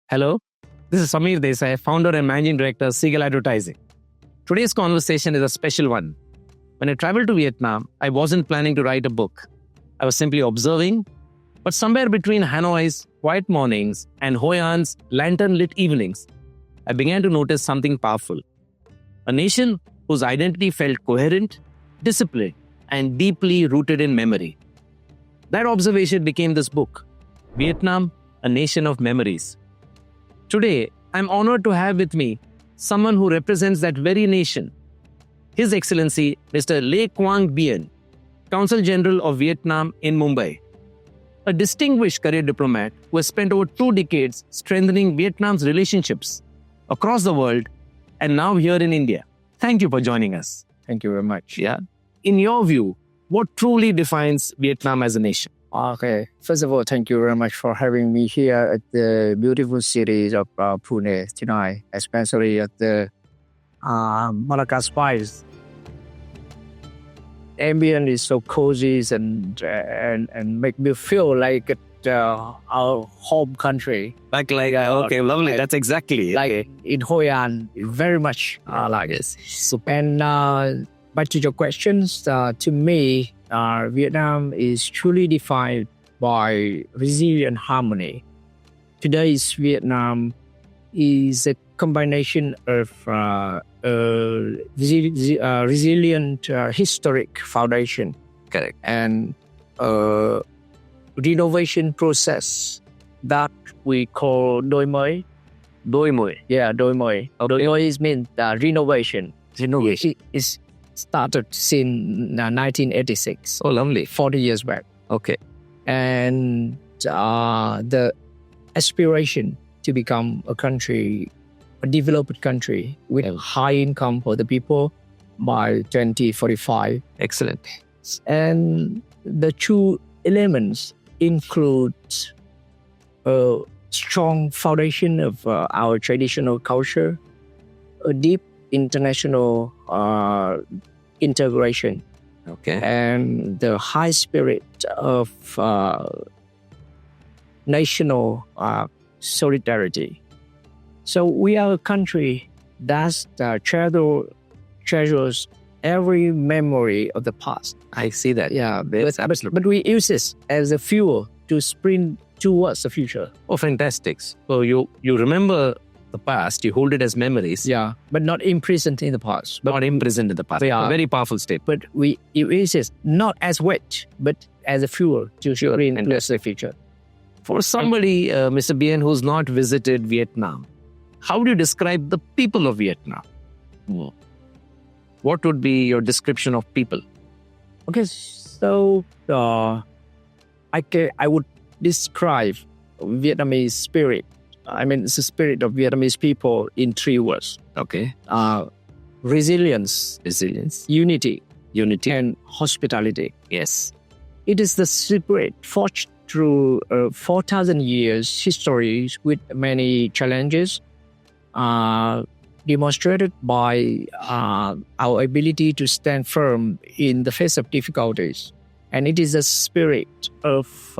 Hello, this is Samir Desai, founder and managing director of Seagull Advertising. Today's conversation is a special one. When I traveled to Vietnam, I wasn't planning to write a book. I was simply observing, but somewhere between Hanoi's quiet mornings and Hoi An's lantern-lit evenings, I began to notice something powerful. A nation whose identity felt coherent, disciplined, and deeply rooted in memory. That observation became this book, Vietnam, a Nation of Memories. Today, I'm honored to have with me someone who represents that very nation, His Excellency Mr. Quang Bien, Consul General of Vietnam in Mumbai. A distinguished career diplomat who has spent over 2 decades strengthening Vietnam's relationships across the world and now here in India. Thank you for joining us. Thank you very much. Yeah. In your view, what truly defines Vietnam as a nation? Okay. First of all, thank you very much for having me here at the beautiful city of Pune tonight, especially at the Malacca Spice. Ambient is so cozy and make me feel like our home country. Okay, lovely. That's exactly like in Hoi An, very much like this. So, And back to your questions, to me, Vietnam is truly defined by resilient harmony. Today's Vietnam is a combination of resilient historic foundation, correct, and renovation process that we call Đôi mới. Đôi mới. Yeah, Đôi mới. Okay. Đôi mới means renovation. Renovation. It's started since 1986. Oh, lovely. 40 years back. Okay. And the aspiration to become a developed country with high income for the people by 2045. Excellent. And the 2 elements include a strong foundation of our traditional culture, a deep international integration, Okay. and the high spirit of national solidarity. So we are a country that treasures every memory of the past. I see that. Yeah, That's absolutely. but we use this as a fuel to sprint towards the future. Oh, fantastic. So you remember the past, you hold it as memories. Yeah, but not imprisoned in the past. Not imprisoned in the past. Yeah. A very powerful statement. But we use it not as weight, but as a fuel to sprint towards the future. For somebody, Mr. Bien, who's not visited Vietnam, how do you describe the people of Vietnam? What would be your description of people? Okay, so I would describe Vietnamese spirit. I mean, it's the spirit of Vietnamese people in 3 words. Okay. Resilience, unity, and hospitality. Yes. It is the spirit forged through 4,000 years history with many challenges, demonstrated by our ability to stand firm in the face of difficulties. And it is the spirit of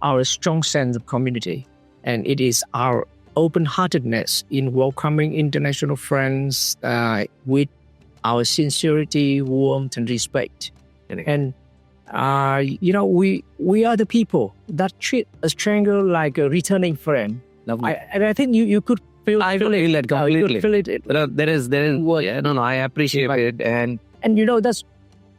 our strong sense of community, and it is our open-heartedness in welcoming international friends with our sincerity, warmth, and respect. And we are the people that treat a stranger like a returning friend. I think you could feel it completely. Feel it. There is. Yeah, no, I appreciate it, and that's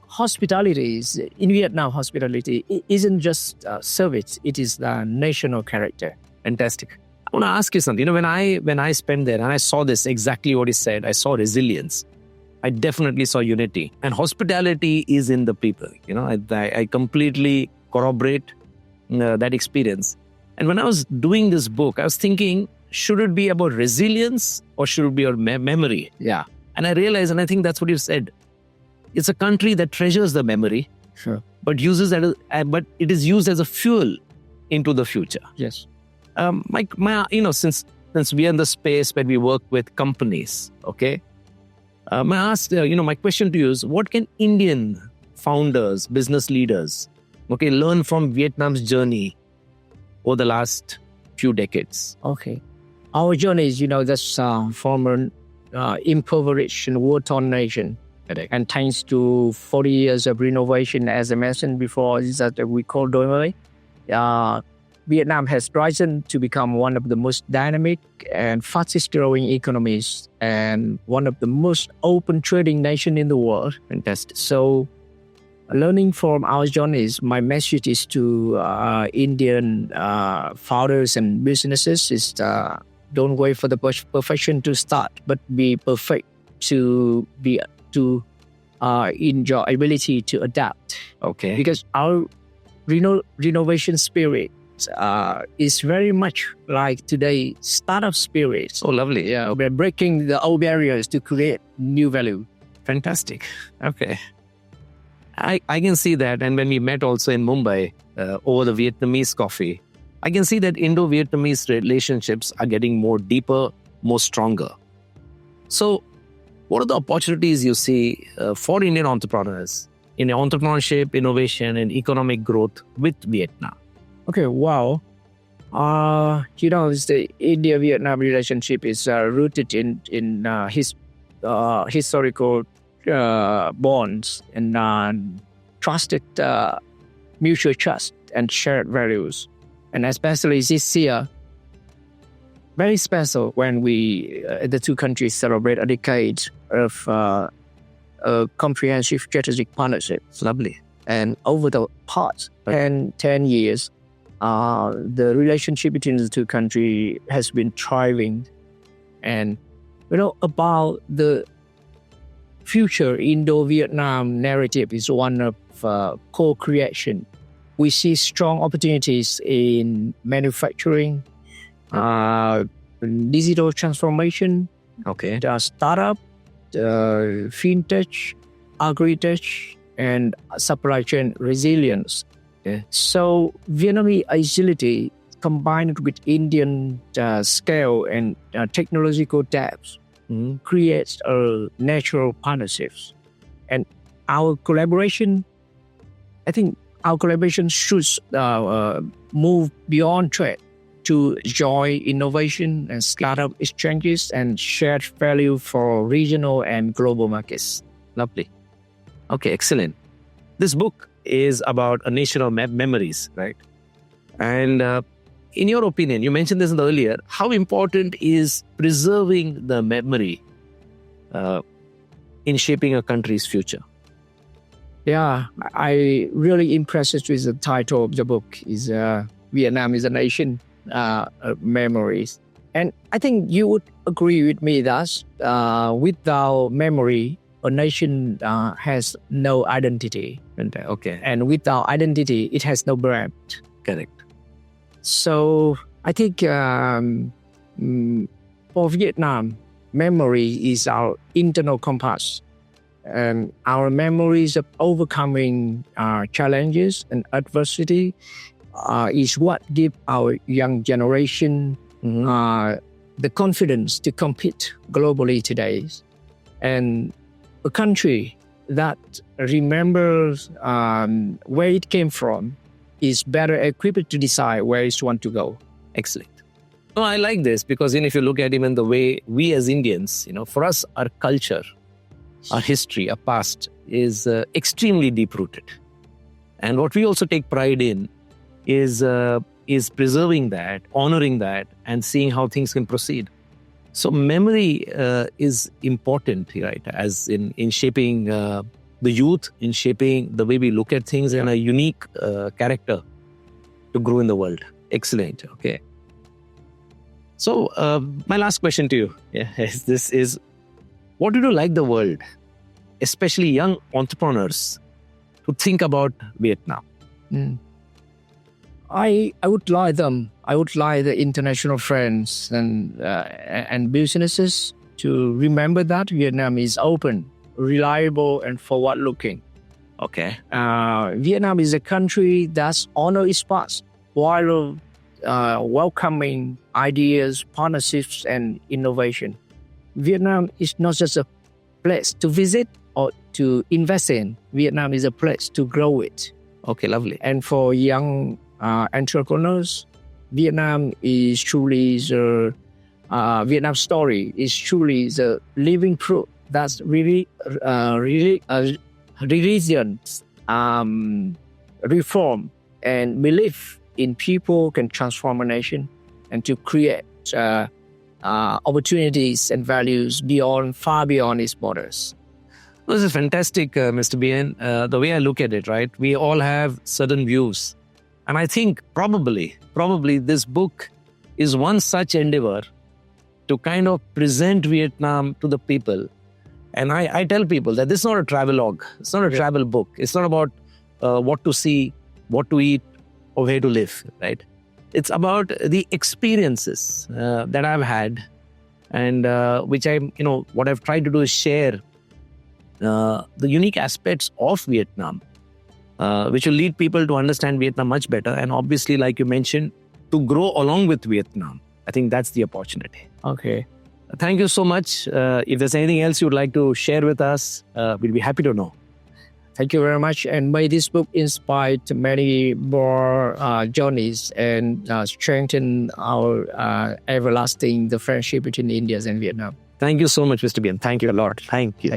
hospitality. In Vietnam, hospitality isn't just service; it is the national character. Fantastic. I want to ask you something. When I spent there and I saw this exactly what he said, I saw resilience. I definitely saw unity, and hospitality is in the people. I completely corroborate that experience. And when I was doing this book, I was thinking, should it be about resilience or should it be about memory? Yeah. And I realized, and I think that's what you said. It's a country that treasures the memory, sure, but but it is used as a fuel into the future. Yes. Since we are in the space where we work with companies, okay. My question to you is, what can Indian founders, business leaders Okay, learn from Vietnam's journey over the last few decades. Okay. Our journey is, that's from an impoverished and war-torn nation. Correct. And thanks to 40 years of renovation, as I mentioned before, is that we call đổi mới, Vietnam has risen to become one of the most dynamic and fastest growing economies and one of the most open trading nation in the world. Fantastic. So, learning from our journeys, my message is to Indian founders and businesses is don't wait for the perfection to start, but be perfect to enjoy ability to adapt. Okay. Because our renovation spirit is very much like today's startup spirit. So lovely. Yeah. We're breaking the old barriers to create new value. Fantastic. Okay. I can see that. And when we met also in Mumbai over the Vietnamese coffee, I can see that Indo-Vietnamese relationships are getting more deeper, more stronger. So what are the opportunities you see for Indian entrepreneurs in entrepreneurship, innovation, and economic growth with Vietnam? Okay, wow. The India-Vietnam relationship is rooted in historical bonds and trusted mutual trust and shared values. And especially this year, very special when the two countries celebrate a decade of a comprehensive strategic partnership. It's lovely. And over the past 10 years, the relationship between the two countries has been thriving. And, about the future Indo-Vietnam narrative is one of co-creation. We see strong opportunities in manufacturing, digital transformation, startup, fintech, agri-tech, and supply chain resilience. Okay. So Vietnamese agility combined with Indian scale and technological depth creates a natural partnerships. And our collaboration should move beyond trade to join innovation and startup exchanges and shared value for regional and global markets. Lovely. Okay, excellent. This book is about a nation of memories, right? And in your opinion, you mentioned this earlier, how important is preserving the memory in shaping a country's future? Yeah, I really impressed with the title of the book is Vietnam is a Nation of Memories. And I think you would agree with me that without memory, a nation has no identity. Okay. And without identity, it has no brand. Correct. So I think for Vietnam, memory is our internal compass. And our memories of overcoming challenges and adversity is what give our young generation the confidence to compete globally today. And a country that remembers where it came from is better equipped to decide where it wants to go. Excellent. No, I like this because if you look at even the way we as Indians, for us, our culture, our history, our past is extremely deep-rooted. And what we also take pride in is preserving that, honoring that, and seeing how things can proceed. So memory is important, right? As in shaping the youth, in shaping the way we look at things and a unique character to grow in the world. Excellent. Okay. So my last question to you is what do you like the world, especially young entrepreneurs, to think about Vietnam? I would like them. I would like the international friends and businesses to remember that Vietnam is open, reliable, and forward-looking. Okay. Vietnam is a country that honors its past while welcoming ideas, partnerships, and innovation. Vietnam is not just a place to visit or to invest in. Vietnam is a place to grow it. Okay, lovely. And for young entrepreneurs, Vietnam is truly the Vietnam story is truly the living proof that's religions, reform, and belief in people can transform a nation and to create opportunities and values far beyond its borders. This is fantastic, Mr. Bien. The way I look at it, right? We all have certain views. And I think probably this book is one such endeavor to kind of present Vietnam to the people. And I tell people that this is not a travelogue. It's not a travel book. It's not about what to see, what to eat, or where to live, right? It's about the experiences that I've had, and which what I've tried to do is share the unique aspects of Vietnam, which will lead people to understand Vietnam much better. And obviously, like you mentioned, to grow along with Vietnam. I think that's the opportunity. Okay. Thank you so much. If there's anything else you'd like to share with us, we'll be happy to know. Thank you very much. And may this book inspire many more journeys and strengthen our the friendship between India and Vietnam. Thank you so much, Mr. Bien. Thank you a lot. Thank you.